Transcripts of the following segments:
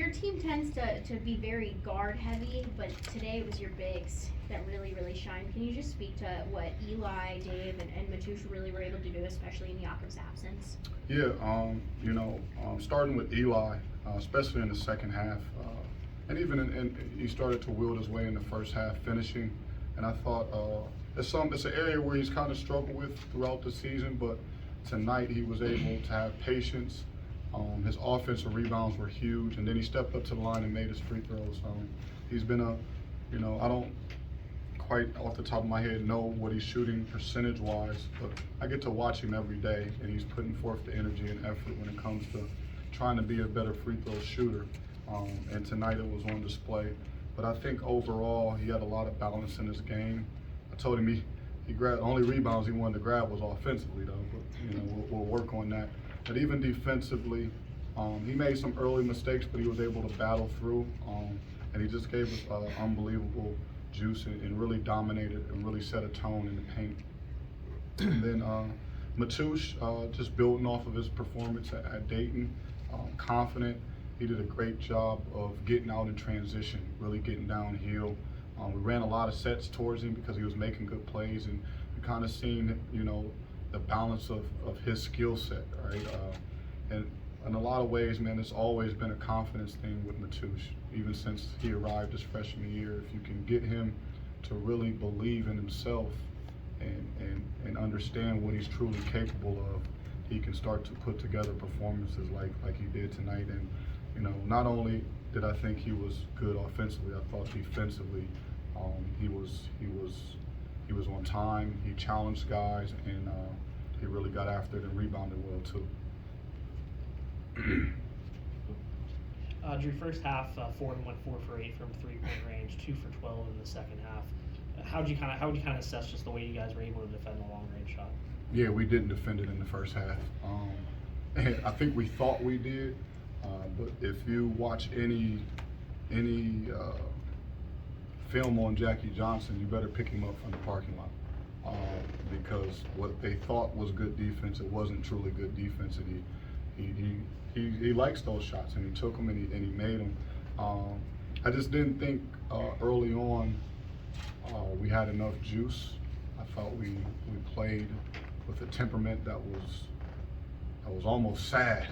your team tends to be very guard heavy, but today it was your bigs that really shined. Can you just speak to what Eli, Dave, and Matoush really were able to do, especially in Jakob's absence? Yeah, starting with Eli, especially in the second half, and even he started to wield his way in the first half, finishing. And I thought it's an area where he's kind of struggled with throughout the season, but tonight he was able to have patience. His offensive rebounds were huge, and then he stepped up to the line and made his free throws. He's been I don't quite off the top of my head know what he's shooting percentage-wise, but I get to watch him every day, and he's putting forth the energy and effort when it comes to trying to be a better free throw shooter. And tonight it was on display. But I think overall he had a lot of balance in his game. I told him he grabbed, only rebounds he wanted to grab was offensively though, but we'll work on that. But even defensively, he made some early mistakes, but he was able to battle through, and he just gave us unbelievable juice and really dominated and really set a tone in the paint. And then Matoush, just building off of his performance at Dayton, confident. He did a great job of getting out in transition, really getting downhill. We ran a lot of sets towards him because he was making good plays, and you kind of seen, the balance of his skill set, right? And in a lot of ways, man, it's always been a confidence thing with Matoush, even since he arrived his freshman year. If you can get him to really believe in himself and understand what he's truly capable of, he can start to put together performances like he did tonight. And not only did I think he was good offensively, I thought defensively he was on time. He challenged guys, and he really got after it and rebounded well too. Drew, first half, 4 for 8 from 3-point range, 2 for 12 in the second half. How would you kind of assess just the way you guys were able to defend the long range shot? Yeah, we didn't defend it in the first half. And I think we thought we did, but if you watch any film on Jackie Johnson, you better pick him up from the parking lot, because what they thought was good defense, it wasn't truly good defense, and he likes those shots, and he took them and he made them. I just didn't think early on we had enough juice. I thought we played with a temperament that was almost sad.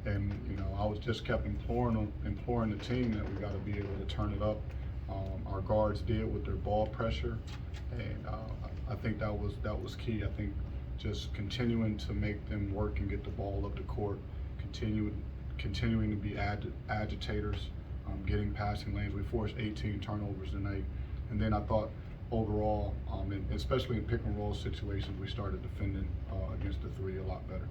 And I was just kept imploring the team that we got to be able to turn it up. Our guards did with their ball pressure, and I think that was key. I think just continuing to make them work and get the ball up the court, continuing to be agitators, getting passing lanes. We forced 18 turnovers tonight, and then I thought overall, especially in pick and roll situations, we started defending against the three a lot better.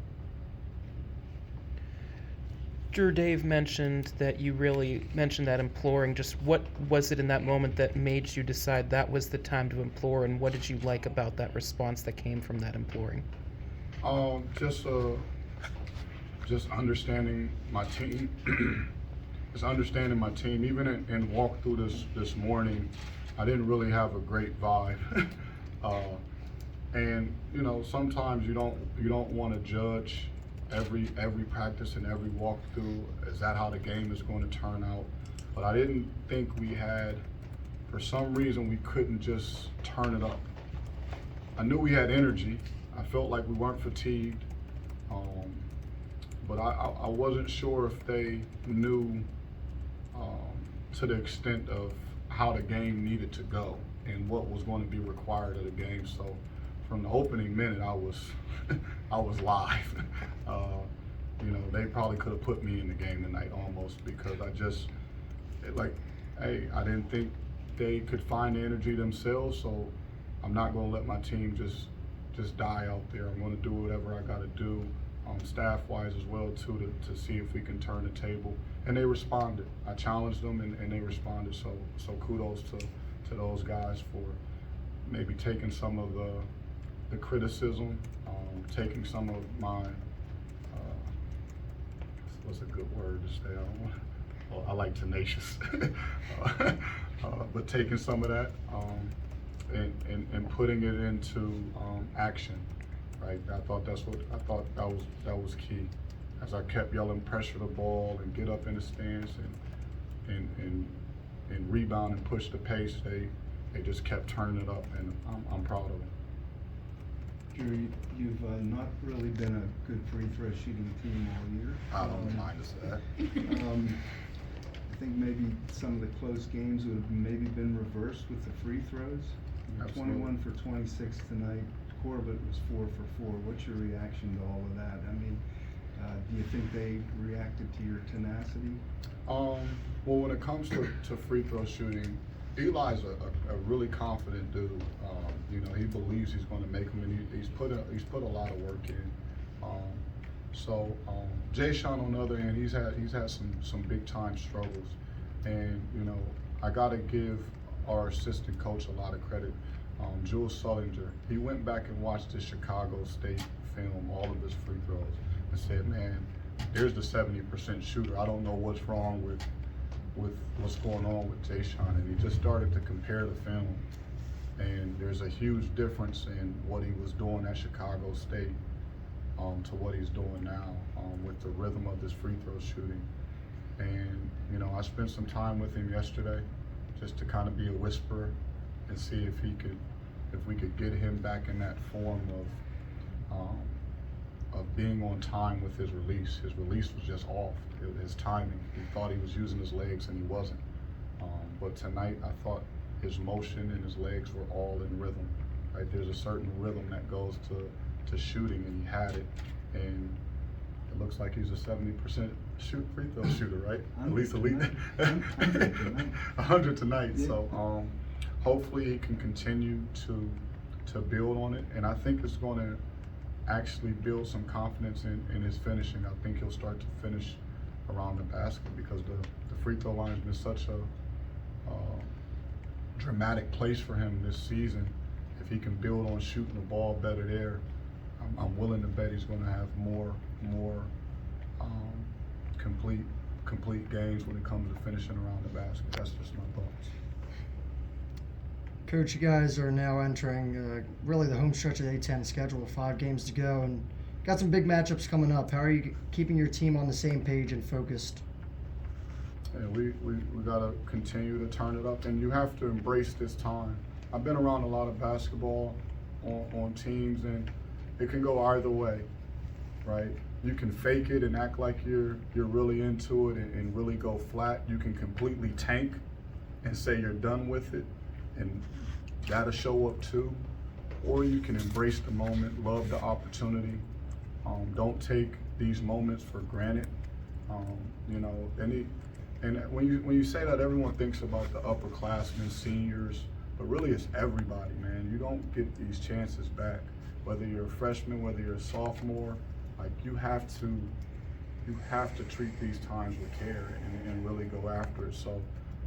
Drew, Dave mentioned that you really mentioned that imploring. Just what was it in that moment that made you decide that was the time to implore, and what did you like about that response that came from that imploring? Just understanding my team. Just understanding my team. Even in walkthrough this morning, I didn't really have a great vibe. And sometimes you don't want to judge every practice and every walkthrough. Is that how the game is going to turn out? But I didn't think we had, for some reason, we couldn't just turn it up. I knew we had energy. I felt like we weren't fatigued. But I wasn't sure if they knew to the extent of how the game needed to go and what was going to be required of the game. So from the opening minute, I was live. They probably could have put me in the game tonight almost, because I didn't think they could find the energy themselves. So I'm not going to let my team just die out there. I'm going to do whatever I got to do, staff-wise as well too, to see if we can turn the table. And they responded. I challenged them, and they responded. So kudos to those guys for maybe taking some of the criticism, taking some of my what's a good word to say? I like tenacious, but taking some of that and putting it into action. Right, I thought that was key. as I kept yelling pressure the ball and get up in the stance and rebound and push the pace, they just kept turning it up, and I'm proud of them. Drew, you've not really been a good free throw shooting team all year. I don't mind us that. I think maybe some of the close games would have maybe been reversed with the free throws. You're Absolutely. 21 for 26 tonight. Corbett was 4 for 4. What's your reaction to all of that? I mean, do you think they reacted to your tenacity? Well, when it comes to free throw shooting, Eli's a really confident dude. You know, he believes he's going to make them, and he's put a lot of work in. Jay Sean, on the other hand, he's had some big time struggles, and you know, I got to give our assistant coach a lot of credit. Jules Sullinger, he went back and watched the Chicago State film, all of his free throws, and said, man, there's the 70% shooter. I don't know what's wrong with what's going on with Jay Sean. And he just started to compare the film, and there's a huge difference in what he was doing at Chicago State to what he's doing now with the rhythm of his free throw shooting. And you know, I spent some time with him yesterday just to kind of be a whisperer and see if we could get him back in that form of being on time with his release. His release was just off. His timing. He thought he was using his legs and he wasn't. But tonight I thought his motion and his legs were all in rhythm. Right? There's a certain rhythm that goes to shooting, and he had it. And it looks like he's a 70% free throw shooter, right? At least 100 tonight. Yeah. So hopefully he can continue to build on it, and I think it's going to actually build some confidence in his finishing. I think he'll start to finish around the basket, because the free throw line has been such a dramatic place for him this season. If he can build on shooting the ball better there, I'm willing to bet he's going to have more complete games when it comes to finishing around the basket. That's just my thoughts. Coach, you guys are now entering really the home stretch of the A10 schedule, 5 games to go, and got some big matchups coming up. How are you keeping your team on the same page and focused? Yeah, we got to continue to turn it up, and you have to embrace this time. I've been around a lot of basketball on teams, and it can go either way, right? You can fake it and act like you're really into it and really go flat. You can completely tank and say you're done with it, and that'll show up too. Or you can embrace the moment, love the opportunity. Don't take these moments for granted. You know, and when you say that, everyone thinks about the upperclassmen, seniors, but really it's everybody, man. You don't get these chances back, whether you're a freshman, whether you're a sophomore. Like, you have to treat these times with care and really go after it. So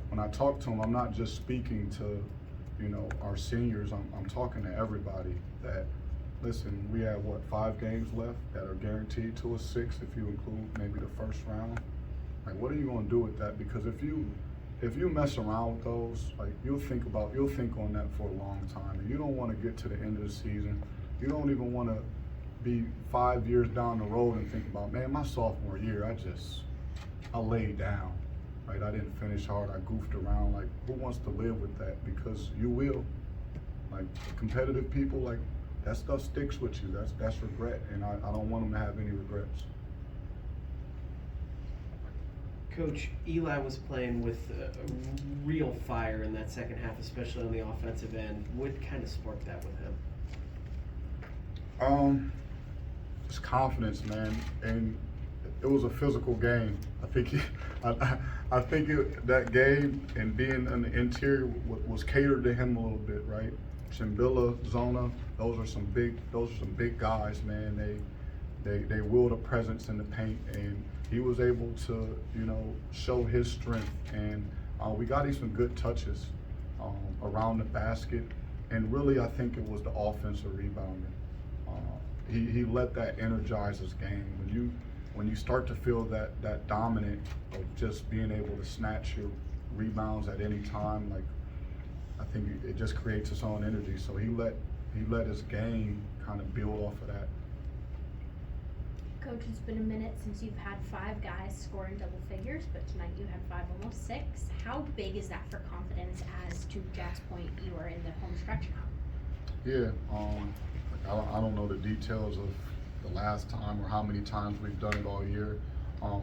when I talk to them, I'm not just speaking to, you know, our seniors. I'm talking to everybody that, listen, we have 5 games left that are guaranteed to us, 6 if you include maybe the first round. Like, what are you going to do with that? Because if you mess around with those, like, you'll think on that for a long time, and you don't want to get to the end of the season. You don't even want to be 5 years down the road and think about, man, my sophomore year, I laid down, right? I didn't finish hard. I goofed around. Like, who wants to live with that? Because you will. Like, competitive people, like, that stuff sticks with you. That's regret, and I don't want them to have any regrets. Coach, Eli was playing with real fire in that second half, especially on the offensive end. What kind of sparked that with him? Just confidence, man, and it was a physical game. I think that game and being in the interior was catered to him a little bit, right? Chimbilla, Zona, those are some big guys, man. They willed a presence in the paint, and he was able to, you know, show his strength. And we got him some good touches around the basket, and really I think it was the offensive rebounding. He let that energize his game. When you start to feel that dominant of just being able to snatch your rebounds at any time, like, I think it just creates its own energy. So he let his game kind of build off of that. Coach, it's been a minute since you've had 5 guys score in double figures, but tonight you had 5, almost 6. How big is that for confidence as, to Jack's point, you are in the home stretch now? Yeah, I don't know the details of the last time or how many times we've done it all year.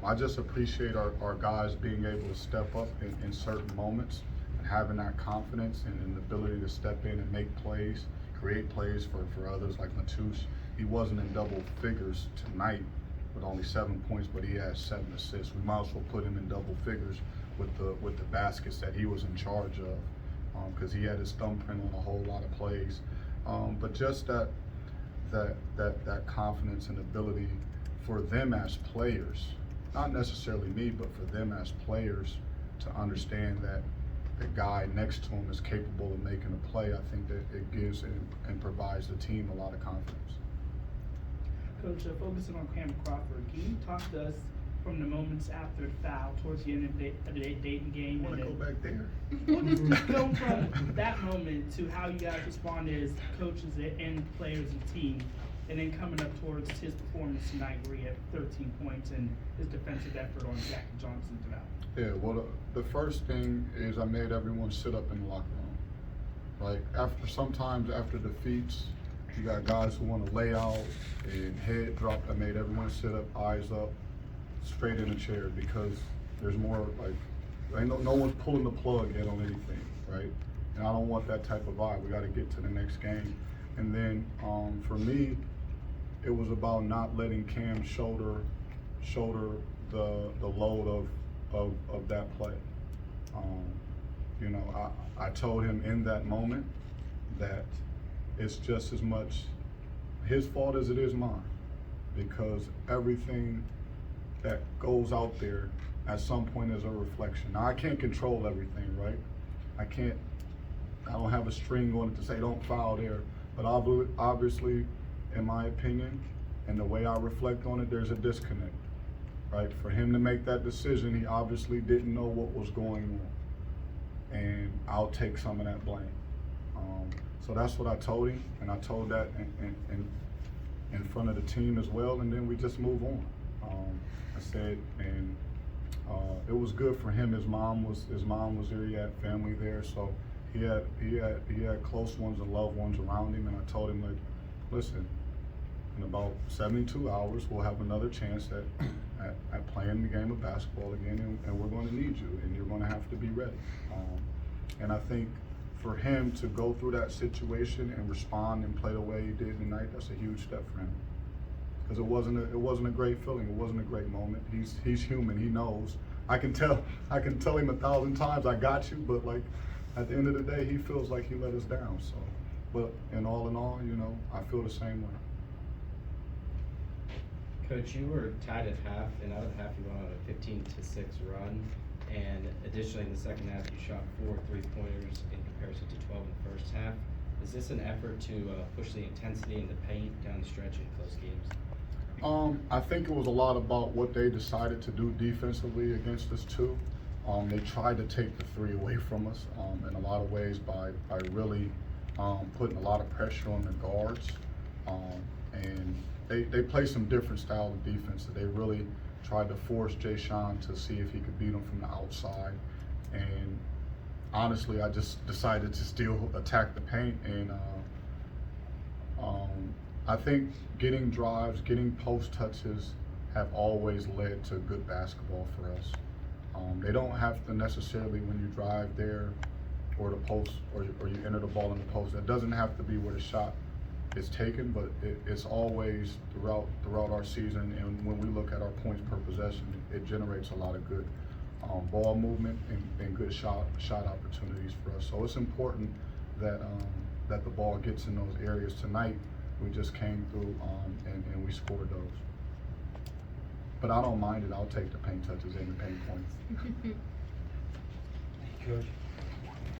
I just appreciate our guys being able to step up in certain moments and having that confidence and the ability to step in and make plays, create plays for others like Matoush. He wasn't in double figures tonight with only 7 points, but he had 7 assists. We might as well put him in double figures with the baskets that he was in charge of, because he had his thumbprint on a whole lot of plays. But just that confidence and ability for them as players, not necessarily me, but for them as players to understand that the guy next to him is capable of making a play. I think that it gives and provides the team a lot of confidence. Coach, focusing on Cam Crawford, can you talk to us from the moments after the foul towards the end of the Dayton game? I want to go back there. We'll just go from that moment to how you guys responded as coaches and players and team, and then coming up towards his performance tonight where he had 13 points and his defensive effort on Jackie Johnson throughout. Yeah, well, the first thing is I made everyone sit up in the locker room. Like, sometimes after defeats, you got guys who want to lay out and head drop. I made everyone sit up, eyes up, straight in a chair, because there's more, like, no one's pulling the plug yet on anything, right? And I don't want that type of vibe. We got to get to the next game. And then for me, it was about not letting Cam shoulder the load of that play. You know, I told him in that moment that it's just as much his fault as it is mine, because everything that goes out there at some point is a reflection. Now, I can't control everything, right? I don't have a string on it to say don't foul there, but obviously, in my opinion, and the way I reflect on it, there's a disconnect, right? For him to make that decision, he obviously didn't know what was going on, and I'll take some of that blame. So that's what I told him, and I told that in front of the team as well, and then we just move on. I said, and it was good for him. His mom was there. He had family there, so he had close ones and loved ones around him. And I told him, like, listen, in about 72 hours, we'll have another chance at playing the game of basketball again, and we're going to need you, and you're going to have to be ready. And I think for him to go through that situation and respond and play the way he did tonight, that's a huge step for him. Because it wasn't a great feeling. It wasn't a great moment. He's human. He knows. I can tell him 1,000 times I got you, but like at the end of the day, he feels like he let us down. So, but in all, you know, I feel the same way. Coach, you were tied at half, and out of the half you went on a 15-6 run. And additionally, in the second half, you shot 4 3-pointers in comparison to 12 in the first half. Is this an effort to push the intensity and the paint down the stretch in close games? I think it was a lot about what they decided to do defensively against us too. They tried to take the 3 away from us in a lot of ways by really putting a lot of pressure on the guards. And they play some different style of defense. They really tried to force Jay Sean to see if he could beat him from the outside. And honestly, I just decided to still attack the paint. And I think getting drives, getting post touches have always led to good basketball for us. They don't have to necessarily, when you drive there or the post or you enter the ball in the post, that doesn't have to be where the shot is taken, but it's always throughout our season. And when we look at our points per possession, it generates a lot of good ball movement and good shot opportunities for us. So it's important that the ball gets in those areas. Tonight, we just came through and we scored those. But I don't mind it. I'll take the paint touches and the paint points. Coach.